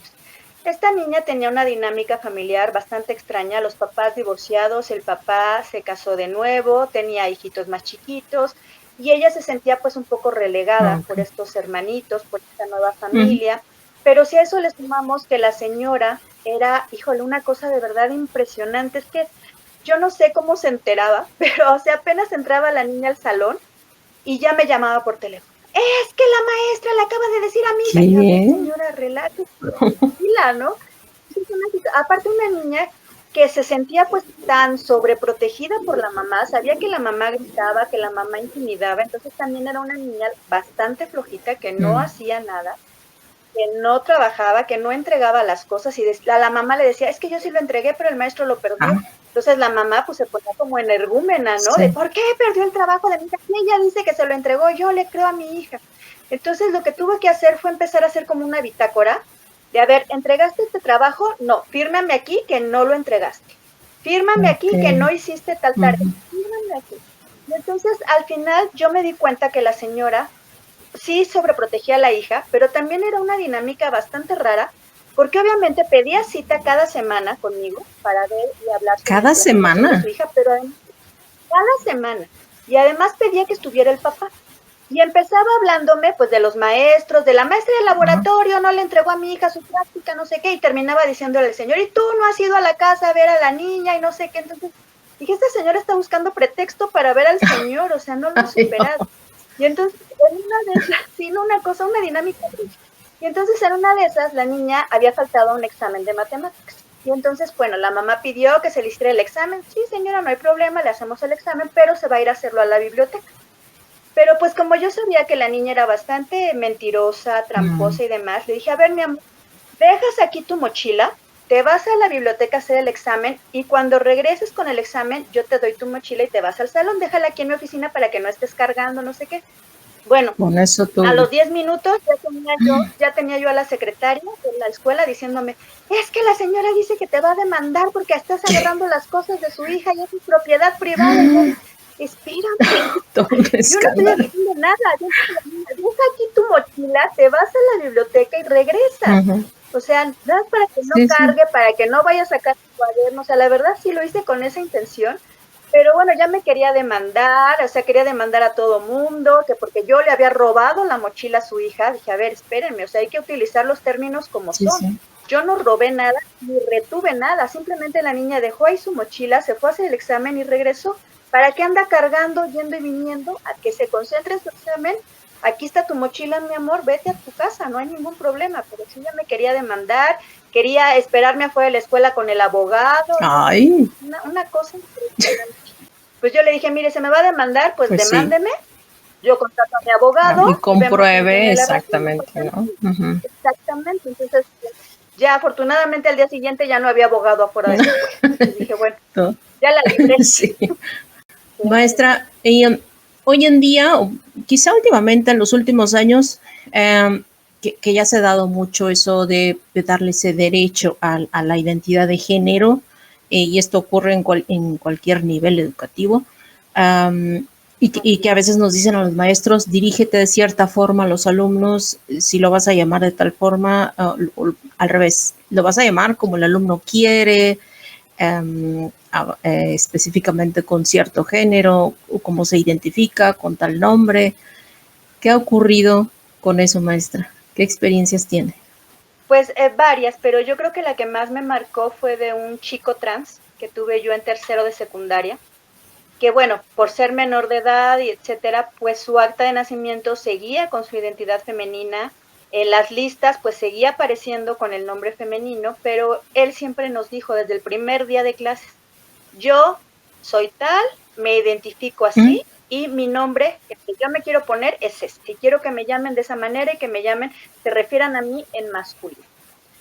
Esta niña tenía una dinámica familiar bastante extraña, los papás divorciados, el papá se casó de nuevo, tenía hijitos más chiquitos y ella se sentía pues un poco Ah, relegada ok. por estos hermanitos, por esta nueva Ujú. familia, pero si a eso le sumamos que la señora era, híjole, una cosa de verdad impresionante, es que yo no sé cómo se enteraba, pero o sea, apenas entraba la niña al salón y ya me llamaba por teléfono. Es que la maestra le acaba de decir a mi hija. Y yo, a ver, ¿Qué? señora, relájese, tranquila, ¿no? Aparte una niña que se sentía pues tan sobreprotegida por la mamá, sabía que la mamá gritaba, que la mamá intimidaba, entonces también era una niña bastante flojita que no Mm. hacía nada, que no trabajaba, que no entregaba las cosas y a la mamá le decía, es que yo sí lo entregué, pero el maestro lo perdió. Ah, Entonces la mamá pues se ponía como energúmena, ¿no? De sí. ¿por qué perdió el trabajo de mi hija? Y ella dice que se lo entregó, yo le creo a mi hija. Entonces lo que tuve que hacer fue empezar a hacer como una bitácora de, a ver, ¿entregaste este trabajo? No, fírmame aquí que no lo entregaste. Fírmame Ok. aquí que no hiciste tal tarea. Ujú. Fírmame aquí. Y entonces al final yo me di cuenta que la señora sí sobreprotegía a la hija, pero también era una dinámica bastante rara, porque obviamente pedía cita cada semana conmigo para ver y hablar sobre Cada la situación de su semana. hija, pero cada semana. Y además pedía que estuviera el papá. Y empezaba hablándome pues de los maestros, de la maestra del laboratorio, no le entregó a mi hija su práctica, no sé qué, y terminaba diciéndole al señor, y tú no has ido a la casa a ver a la niña y no sé qué. Entonces dije, esta señora está buscando pretexto para ver al señor, o sea, no lo ha superado. Y entonces, en una de esas, sí, una cosa, una dinámica. Y entonces en una de esas, la niña había faltado a un examen de matemáticas. Y entonces, bueno, la mamá pidió que se le hiciera el examen. Sí, señora, no hay problema, le hacemos el examen, pero se va a ir a hacerlo a la biblioteca. Pero pues como yo sabía que la niña era bastante mentirosa, tramposa y demás, le dije, a ver, mi amor, dejas aquí tu mochila, te vas a la biblioteca a hacer el examen y cuando regreses con el examen, yo te doy tu mochila y te vas al salón, déjala aquí en mi oficina para que no estés cargando, no sé qué. Bueno, con eso a tú. los 10 minutos ya tenía yo a la secretaria de la escuela diciéndome, es que la señora dice que te va a demandar porque estás agarrando las cosas de su hija y es su propiedad privada. Y yo dije, espérame, Todo un yo no estoy escándalo. haciendo nada, deja aquí tu mochila, te vas a la biblioteca y regresas. O sea, das para que no Sí, sí. cargue, para que no vaya a sacar tu cuaderno. O sea, la verdad sí lo hice con esa intención, pero bueno, ya me quería demandar, o sea, quería demandar a todo mundo, que porque yo le había robado la mochila a su hija. Dije, a ver, espérenme, o sea, hay que utilizar los términos como Sí, son. sí. Yo no robé nada, ni retuve nada, simplemente la niña dejó ahí su mochila, se fue a hacer el examen y regresó. ¿Para qué anda cargando, yendo y viniendo? A que se concentre en su examen. Aquí está tu mochila, mi amor, vete a tu casa, no hay ningún problema. Pero si ella me quería demandar, quería esperarme afuera de la escuela con el abogado, Ay, una cosa impresionante. Pues yo le dije, mire, se me va a demandar, pues pues sí. demándeme, yo contrato a mi abogado Y y vemos quién compruebe tiene la razón. exactamente, ¿no? Exactamente, entonces ya afortunadamente al día siguiente ya no había abogado afuera de la escuela. Entonces dije, bueno, ya la libré. Sí. Maestra, hoy en día, o quizá últimamente en los últimos años, que ya se ha dado mucho eso de darle ese derecho a la identidad de género, y esto ocurre en cualquier nivel educativo, y que a veces nos dicen a los maestros, dirígete de cierta forma a los alumnos, si lo vas a llamar de tal forma, o al revés, lo vas a llamar como el alumno quiere, específicamente con cierto género, o cómo se identifica con tal nombre. ¿Qué ha ocurrido con eso, maestra? ¿Qué experiencias tiene? Pues varias, pero yo creo que la que más me marcó fue de un chico trans que tuve yo en tercero de secundaria, que bueno, por ser menor de edad y etcétera, pues su acta de nacimiento seguía con su identidad femenina, en las listas pues seguía apareciendo con el nombre femenino, pero él siempre nos dijo desde el primer día de clases, yo soy tal, me identifico ¿Mm? así y mi nombre que yo me quiero poner es este, y quiero que me llamen de esa manera y que me llamen, se refieran a mí en masculino.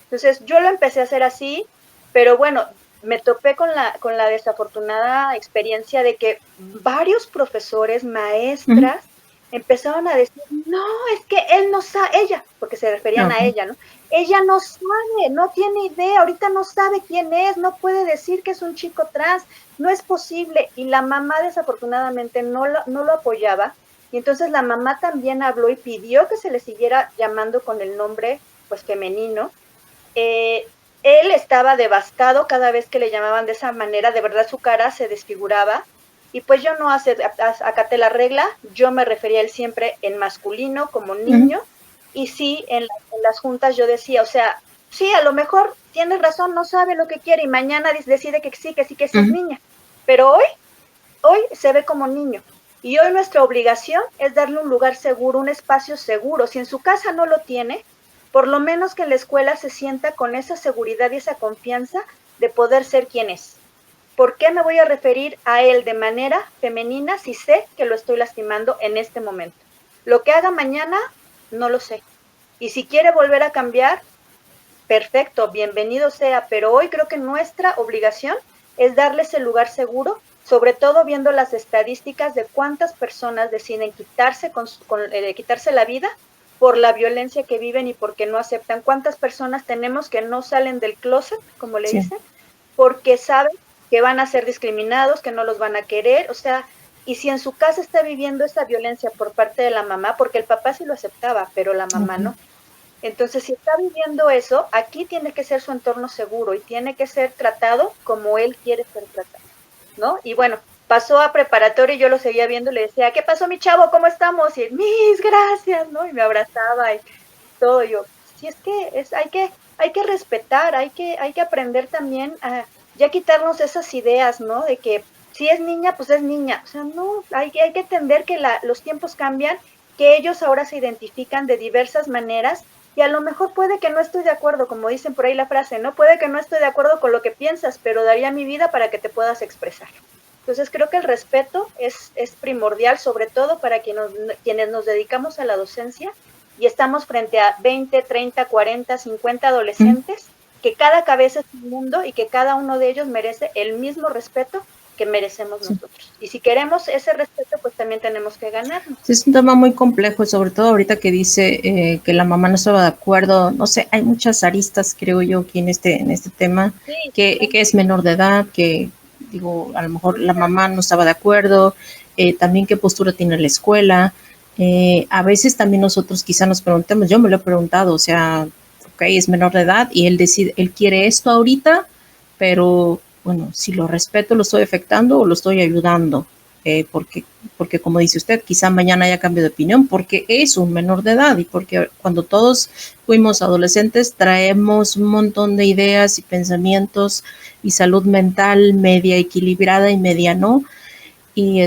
Entonces yo lo empecé a hacer así, pero bueno, me topé con la desafortunada experiencia de que varios profesores, ¿Mm? maestras, empezaron a decir, no, es que él no sabe, ella, porque se referían a Okay. ella, ¿no? Ella no sabe, no tiene idea, ahorita no sabe quién es, no puede decir que es un chico trans, no es posible. Y la mamá desafortunadamente no lo apoyaba. Y entonces la mamá también habló y pidió que se le siguiera llamando con el nombre pues femenino. Él estaba devastado cada vez que le llamaban de esa manera, de verdad su cara se desfiguraba. Y pues yo no acaté la regla, yo me refería a él siempre en masculino, como ¿Mm? niño, y sí, en las juntas yo decía, o sea, sí, a lo mejor tienes razón, no sabe lo que quiere y mañana decide que sí, que sí, que sí es ¿Mm? niña, pero hoy se ve como niño. Y hoy nuestra obligación es darle un lugar seguro, un espacio seguro. Si en su casa no lo tiene, por lo menos que en la escuela se sienta con esa seguridad y esa confianza de poder ser quien es. ¿Por qué me voy a referir a él de manera femenina si sé que lo estoy lastimando en este momento? Lo que haga mañana, no lo sé. Y si quiere volver a cambiar, perfecto, bienvenido sea, pero hoy creo que nuestra obligación es darle ese lugar seguro, sobre todo viendo las estadísticas de cuántas personas deciden quitarse la vida por la violencia que viven y porque no aceptan. ¿Cuántas personas tenemos que no salen del closet, como le Sí. dicen, porque saben que van a ser discriminados, que no los van a querer? O sea, y si en su casa está viviendo esa violencia por parte de la mamá, porque el papá sí lo aceptaba, pero la mamá Okay. no. Entonces, si está viviendo eso, aquí tiene que ser su entorno seguro y tiene que ser tratado como él quiere ser tratado, ¿no? Y bueno, pasó a preparatoria y yo lo seguía viendo y le decía, ¿qué pasó, mi chavo? ¿Cómo estamos? Y él, Miss, gracias, ¿no? Y me abrazaba y todo. Yo, sí, es que hay que respetar, hay que aprender también a ya quitarnos esas ideas, ¿no? De que si es niña, pues es niña. O sea, no, hay que entender que los tiempos cambian, que ellos ahora se identifican de diversas maneras y a lo mejor puede que no estoy de acuerdo, como dicen por ahí la frase, ¿no? Puede que no estoy de acuerdo con lo que piensas, pero daría mi vida para que te puedas expresar. Entonces creo que el respeto es primordial, sobre todo para quienes nos dedicamos a la docencia y estamos frente a 20, 30, 40, 50 adolescentes, que cada cabeza es un mundo y que cada uno de ellos merece el mismo respeto que merecemos nosotros. Y si queremos ese respeto, pues también tenemos que ganarnos. Sí, es un tema muy complejo, sobre todo ahorita que dice que la mamá no estaba de acuerdo. No sé, hay muchas aristas, creo yo, aquí en este tema, Sí, que es menor de edad, que digo, a lo mejor la mamá no estaba de acuerdo, también qué postura tiene la escuela. A veces también nosotros quizá nos preguntemos, yo me lo he preguntado, o sea, ok, es menor de edad y él decide, él quiere esto ahorita, pero bueno, si lo respeto, lo estoy afectando o lo estoy ayudando, porque como dice usted, quizá mañana haya cambio de opinión, porque es un menor de edad y porque cuando todos fuimos adolescentes traemos un montón de ideas y pensamientos y salud mental media equilibrada y media no, y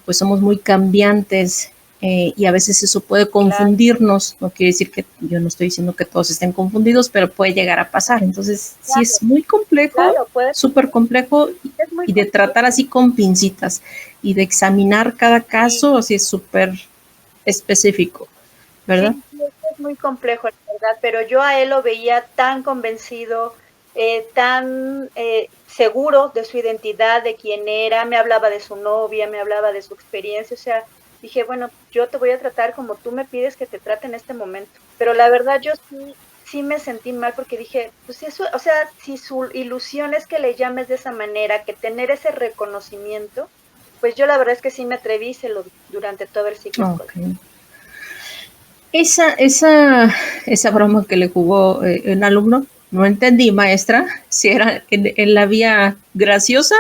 pues somos muy cambiantes, y a veces eso puede confundirnos. Claro. No quiere decir que yo no estoy diciendo que todos estén confundidos, pero puede llegar a pasar. Entonces, claro, sí es muy complejo, claro, súper complejo, y de tratar así con pincitas y de examinar cada caso, así es súper específico, ¿verdad? Sí, es muy complejo, la verdad, pero yo a él lo veía tan convencido, tan seguro de su identidad, de quién era, me hablaba de su novia, me hablaba de su experiencia, o sea, dije, bueno, yo te voy a tratar como tú me pides que te trate en este momento, pero la verdad yo sí me sentí mal porque dije, pues eso, o sea, si su ilusión es que le llames de esa manera, que tener ese reconocimiento, pues yo la verdad es que sí me atreví, durante todo el ciclo escolar. Okay. Esa broma que le jugó un alumno, no entendí, maestra, si era en la vía graciosa,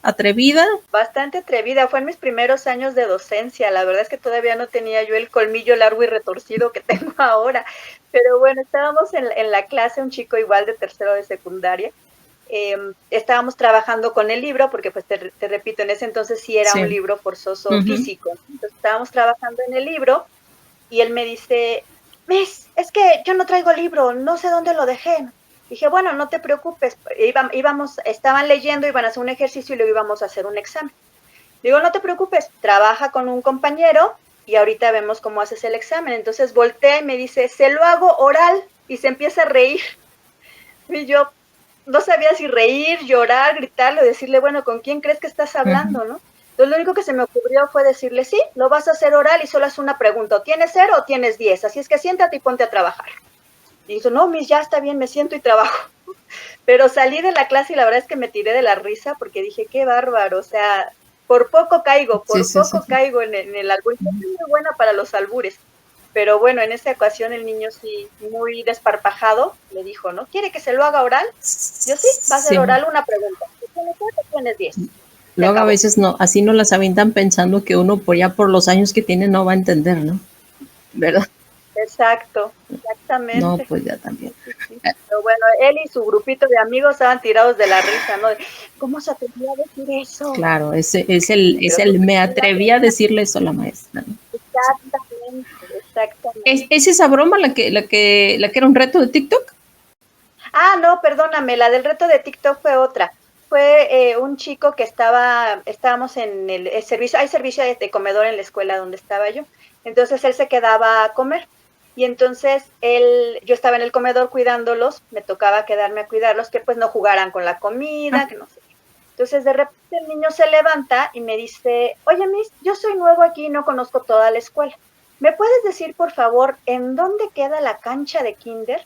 atrevida. Bastante atrevida, fue en mis primeros años de docencia, la verdad es que todavía no tenía yo el colmillo largo y retorcido que tengo ahora, pero bueno, estábamos en la clase, un chico igual de tercero de secundaria, estábamos trabajando con el libro, porque pues te repito, en ese entonces sí era un libro forzoso físico, entonces estábamos trabajando en el libro, y él me dice, Miss, es que yo no traigo libro, no sé dónde lo dejé. Dije, bueno, no te preocupes, estaban leyendo, iban a hacer un ejercicio y luego íbamos a hacer un examen. Digo, no te preocupes, trabaja con un compañero y ahorita vemos cómo haces el examen. Entonces voltea y me dice, se lo hago oral, y se empieza a reír. Y yo no sabía si reír, llorar, gritarle o decirle, bueno, ¿con quién crees que estás hablando, no? Entonces, lo único que se me ocurrió fue decirle, sí, lo vas a hacer oral y solo es una pregunta, ¿o tienes 0 o tienes 10? Así es que siéntate y ponte a trabajar. Y dijo, no, Miss, ya está bien, me siento y trabajo. Pero salí de la clase y la verdad es que me tiré de la risa porque dije, qué bárbaro, o sea, por poco caigo, caigo en el albur. Soy muy buena para los albures. Pero bueno, en esa ocasión el niño sí, muy desparpajado, le dijo, ¿no? ¿Quiere que se lo haga oral? Yo sí, va a ser oral una pregunta. ¿Tienes 10 o tienes 10? Luego a veces no, así no las avientan pensando que uno por los años que tiene no va a entender, ¿no? ¿Verdad? Exacto, exactamente. No, pues ya también. Sí. Pero bueno, él y su grupito de amigos estaban tirados de la risa, ¿no? ¿Cómo se atrevía a decir eso? Claro, es el me atreví a decirle eso a la maestra, ¿no? Exactamente. ¿Es esa broma la que era un reto de TikTok? Ah, no, perdóname, la del reto de TikTok fue otra. Fue un chico que estábamos en el servicio, hay servicio de comedor en la escuela donde estaba yo. Entonces él se quedaba a comer. Y entonces yo estaba en el comedor cuidándolos, me tocaba quedarme a cuidarlos, que pues no jugaran con la comida, que no sé. Entonces de repente el niño se levanta y me dice, oye Miss, yo soy nuevo aquí y no conozco toda la escuela. ¿Me puedes decir por favor en dónde queda la cancha de kinder?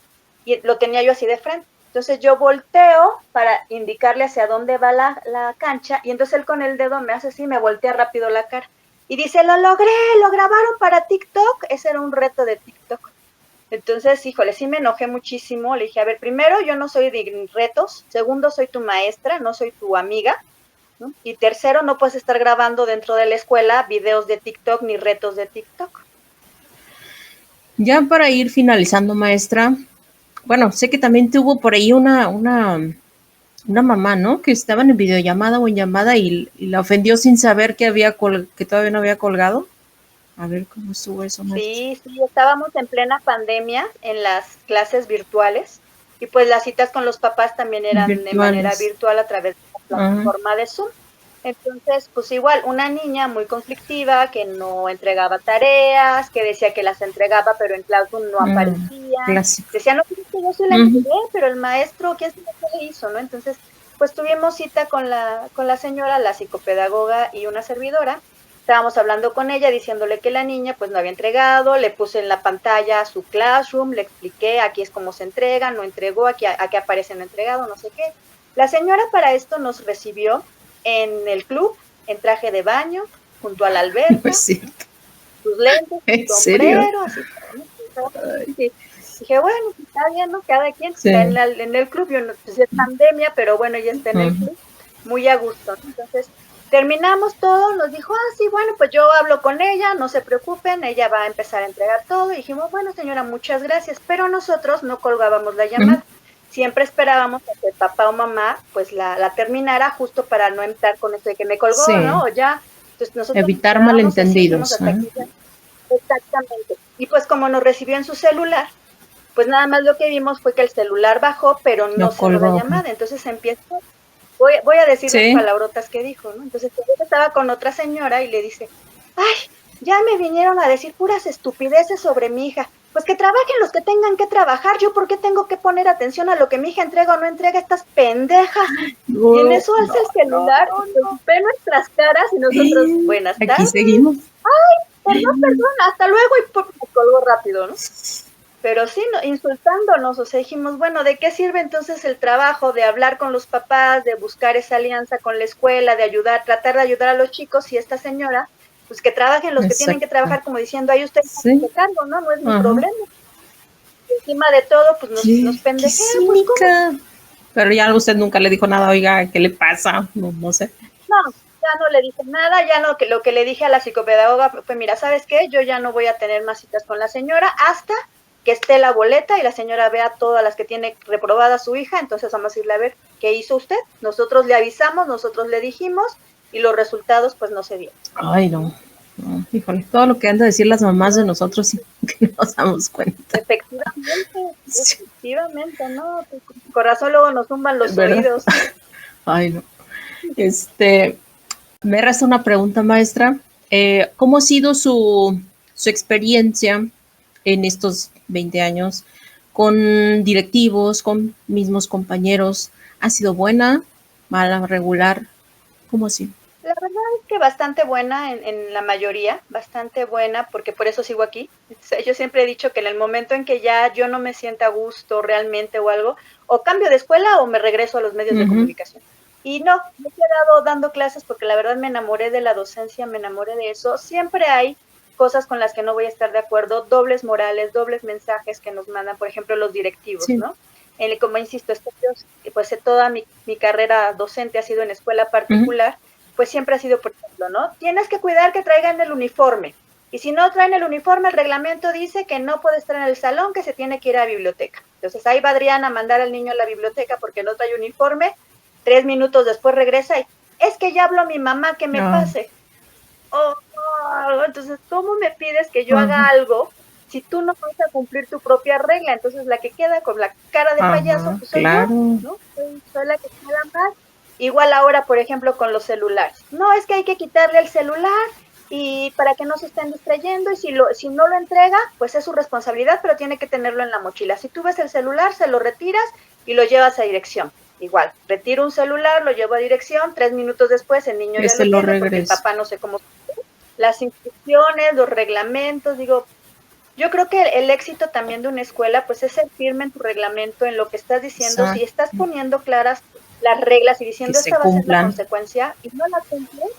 Y lo tenía yo así de frente. Entonces yo volteo para indicarle hacia dónde va la cancha, y entonces él con el dedo me hace así, me voltea rápido la cara. Y dice, lo logré, lo grabaron para TikTok. Ese era un reto de TikTok. Entonces, híjole, sí me enojé muchísimo. Le dije, a ver, primero, yo no soy de retos. Segundo, soy tu maestra, no soy tu amiga. ¿no? Y tercero, no puedes estar grabando dentro de la escuela videos de TikTok ni retos de TikTok. Ya para ir finalizando, maestra, bueno, sé que también tuvo por ahí una mamá, ¿no? Que estaba en videollamada o en llamada y la ofendió sin saber que que todavía no había colgado. A ver cómo estuvo eso, maestra. Sí, estábamos en plena pandemia en las clases virtuales y pues las citas con los papás también eran de manera Virtuales. virtual a través de la plataforma de Zoom. Entonces, pues igual, una niña muy conflictiva que no entregaba tareas, que decía que las entregaba, pero en Classroom no aparecía. Clásico. Decía, no, que yo sí la entregué, pero el maestro, ¿qué le hizo? ¿No? Entonces, pues tuvimos cita con la señora, la psicopedagoga y una servidora. Estábamos hablando con ella, diciéndole que la niña pues no había entregado, le puse en la pantalla su Classroom, le expliqué, aquí es cómo se entrega, no entregó, aquí aparece no entregado, no sé qué. La señora para esto nos recibió en el club, en traje de baño, junto a la alberca, no es cierto. sus lentes, su sombrero, así. Sí. Dije, bueno, está bien, ¿no? Cada quien está en el club, yo no, pues es pandemia, pero bueno, ya está en el club, muy a gusto, ¿no? Entonces, terminamos todo, nos dijo, sí, bueno, pues yo hablo con ella, no se preocupen, ella va a empezar a entregar todo. Y dijimos, bueno, señora, muchas gracias, pero nosotros no colgábamos la llamada. Siempre esperábamos a que papá o mamá pues la terminara justo para no entrar con eso de que me colgó, ¿no? O ya. Entonces nosotros evitar malentendidos. Exactamente. Y pues como nos recibió en su celular, pues nada más lo que vimos fue que el celular bajó, pero no cerró la llamada. Entonces empieza, voy a decir las palabrotas que dijo, ¿no? Entonces yo estaba con otra señora y le dice, ay, ya me vinieron a decir puras estupideces sobre mi hija. Pues que trabajen los que tengan que trabajar. ¿Yo por qué tengo que poner atención a lo que mi hija entrega o no entrega? Estas pendejas. Y en eso alza el celular, ve nuestras caras y nosotros, buenas tardes. Aquí seguimos. Ay, perdón, hasta luego. Y me colgó rápido, ¿no? Pero sí, insultándonos, o sea, dijimos, bueno, ¿de qué sirve entonces el trabajo de hablar con los papás, de buscar esa alianza con la escuela, de tratar de ayudar a los chicos, si esta señora, pues que trabajen los que tienen que trabajar, como diciendo, ahí ustedes están cargo, ¿no? No es mi problema. Y encima de todo, pues nos pendejean, pues ¿cómo? Pero ya usted nunca le dijo nada, oiga, ¿qué le pasa? No sé. No, ya no le dije nada, ya no, que lo que le dije a la psicopedagoga fue, mira, ¿sabes qué? Yo ya no voy a tener más citas con la señora hasta que esté la boleta y la señora vea todas las que tiene reprobada su hija, entonces vamos a irle a ver qué hizo usted. Nosotros le avisamos, nosotros le dijimos y los resultados pues no se dieron. Ay, no, híjole, todo lo que han de decir las mamás de nosotros sí que nos damos cuenta. Efectivamente, ¿no? Con razón luego nos zumban los oídos. Ay, no. Me resta una pregunta, maestra. ¿Cómo ha sido su experiencia en estos 20 años con directivos, con mismos compañeros? ¿Ha sido buena, mala, regular? ¿Cómo así? La verdad es que bastante buena en la mayoría, bastante buena, porque por eso sigo aquí. Yo siempre he dicho que en el momento en que ya yo no me sienta a gusto realmente o algo, o cambio de escuela o me regreso a los medios de comunicación. Y no, me he quedado dando clases porque la verdad me enamoré de la docencia, me enamoré de eso. Siempre hay cosas con las que no voy a estar de acuerdo, dobles morales, dobles mensajes que nos mandan, por ejemplo, los directivos, ¿no? Como insisto, pues toda mi carrera docente ha sido en escuela particular, pues siempre ha sido, por ejemplo, ¿no? Tienes que cuidar que traigan el uniforme. Y si no traen el uniforme, el reglamento dice que no puede estar en el salón, que se tiene que ir a la biblioteca. Entonces ahí va Adriana a mandar al niño a la biblioteca porque no trae uniforme. 3 minutos después regresa y es que ya habló a mi mamá que me pase. Entonces, ¿cómo me pides que yo haga algo si tú no vas a cumplir tu propia regla? Entonces la que queda con la cara de payaso pues soy yo, ¿no? Soy la que queda mal. Igual ahora, por ejemplo, con los celulares. No, es que hay que quitarle el celular y para que no se estén distrayendo y si no lo entrega, pues es su responsabilidad, pero tiene que tenerlo en la mochila. Si tú ves el celular, se lo retiras y lo llevas a dirección. Igual, retiro un celular, lo llevo a dirección, 3 minutos después el niño ya lo tiene porque el papá no sé cómo. Las instrucciones, los reglamentos, digo, yo creo que el éxito también de una escuela, pues es ser firme en tu reglamento, en lo que estás diciendo. Si estás poniendo claras las reglas y diciendo esta va a ser la consecuencia y no la cumples,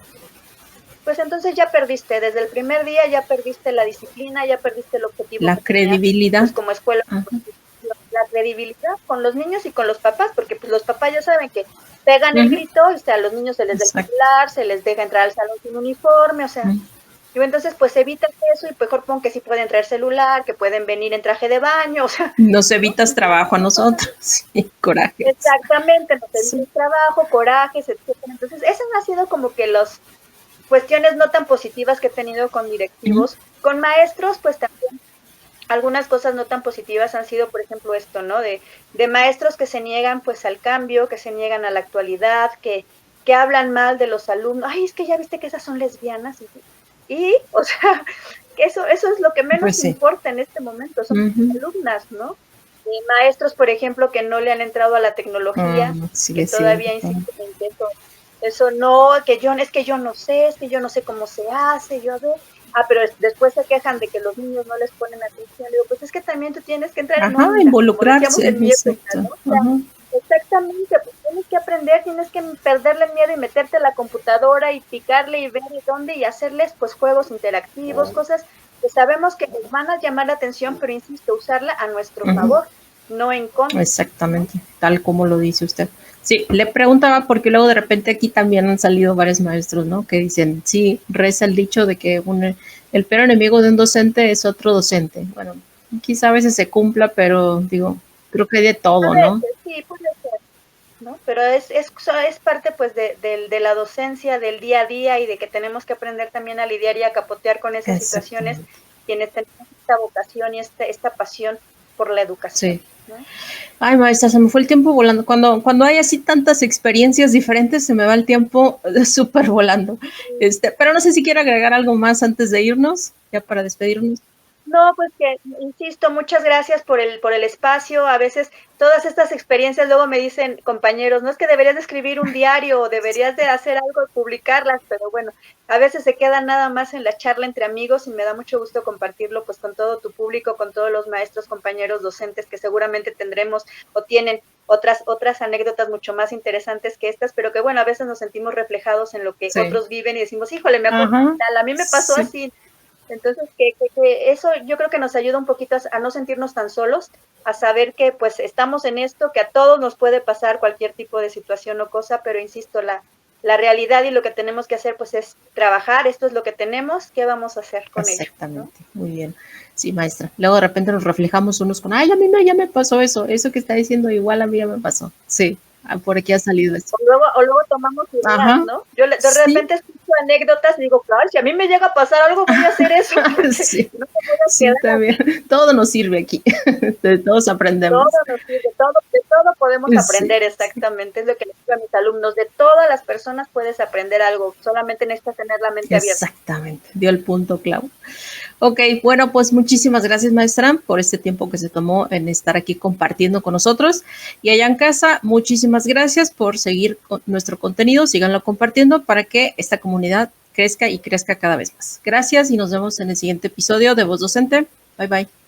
pues entonces ya perdiste, desde el primer día ya perdiste la disciplina, ya perdiste el objetivo. La credibilidad. Pues como escuela, la credibilidad con los niños y con los papás, porque pues los papás ya saben que pegan el grito, o sea, a los niños se les deja celular, se les deja entrar al salón sin uniforme, o sea, y entonces pues evitas eso y mejor pon que sí pueden traer celular, que pueden venir en traje de baño, o sea. Nos evitas trabajo a nosotros, sí, coraje. Exactamente, nos evitas trabajo, corajes, etcétera. Entonces, esas han sido como que las cuestiones no tan positivas que he tenido con directivos. Con maestros, pues también algunas cosas no tan positivas han sido, por ejemplo, esto, ¿no? De maestros que se niegan pues al cambio, que se niegan a la actualidad, que hablan mal de los alumnos. Ay, es que ya viste que esas son lesbianas. Y o sea, que eso es lo que menos Pues sí. importa en este momento, son alumnas, ¿no? Maestros, por ejemplo, que no le han entrado a la tecnología, sí, que todavía insisten en que eso no, es que yo no sé cómo se hace, pero después se quejan de que los niños no les ponen atención. Digo, pues es que también tú tienes que entrar involucrarse, en mi época, ¿no? O sea, exactamente, pues tienes que aprender, tienes que perderle el miedo y meterte a la computadora y picarle y ver de dónde y hacerles pues juegos interactivos, cosas que sabemos que les van a llamar la atención, pero insisto, usarla a nuestro favor, no en contra. Exactamente, tal como lo dice usted. Sí, le preguntaba porque luego de repente aquí también han salido varios maestros, ¿no? Que dicen, sí, reza el dicho de que el peor enemigo de un docente es otro docente. Bueno, quizá a veces se cumpla, pero digo, creo que hay de todo, ¿no? Sí, puede ser, ¿no? Pero es parte pues de la docencia, del día a día y de que tenemos que aprender también a lidiar y a capotear con esas situaciones, quienes tenemos esta vocación y esta pasión por la educación. Sí. ¿No? Ay, maestra, se me fue el tiempo volando. Cuando hay así tantas experiencias diferentes, se me va el tiempo súper volando. Pero no sé si quiere agregar algo más antes de irnos, ya para despedirnos. No, pues que, insisto, muchas gracias por el espacio. A veces todas estas experiencias luego me dicen compañeros, no es que deberías de escribir un diario o deberías de hacer algo, publicarlas, pero bueno, a veces se quedan nada más en la charla entre amigos y me da mucho gusto compartirlo pues con todo tu público, con todos los maestros, compañeros, docentes que seguramente tendremos o tienen otras anécdotas mucho más interesantes que estas, pero que bueno, a veces nos sentimos reflejados en lo que otros viven y decimos, híjole, me acuerdo, a mí me pasó así. Entonces, que eso yo creo que nos ayuda un poquito a no sentirnos tan solos, a saber que pues estamos en esto, que a todos nos puede pasar cualquier tipo de situación o cosa, pero insisto, la realidad y lo que tenemos que hacer pues es trabajar, esto es lo que tenemos, ¿qué vamos a hacer con ello? Exactamente, ¿no? Muy bien. Sí, maestra. Luego de repente nos reflejamos unos con, ay, a mí ya me pasó eso que está diciendo igual a mí ya me pasó. Sí. Por aquí ha salido esto. O luego tomamos ideas, ¿no? Yo de repente escucho anécdotas y digo, claro, si a mí me llega a pasar algo, voy a hacer eso. Sí, no también. Todo nos sirve aquí. De todos aprendemos. Todo nos sirve, de todo podemos aprender, exactamente. Es lo que les digo a mis alumnos. De todas las personas puedes aprender algo. Solamente necesitas tener la mente abierta. Exactamente. Dio el punto clavo. Ok, bueno, pues muchísimas gracias, maestra, por este tiempo que se tomó en estar aquí compartiendo con nosotros. Y allá en casa, muchísimas gracias por seguir con nuestro contenido. Síganlo compartiendo para que esta comunidad crezca y crezca cada vez más. Gracias y nos vemos en el siguiente episodio de Voz Docente. Bye, bye.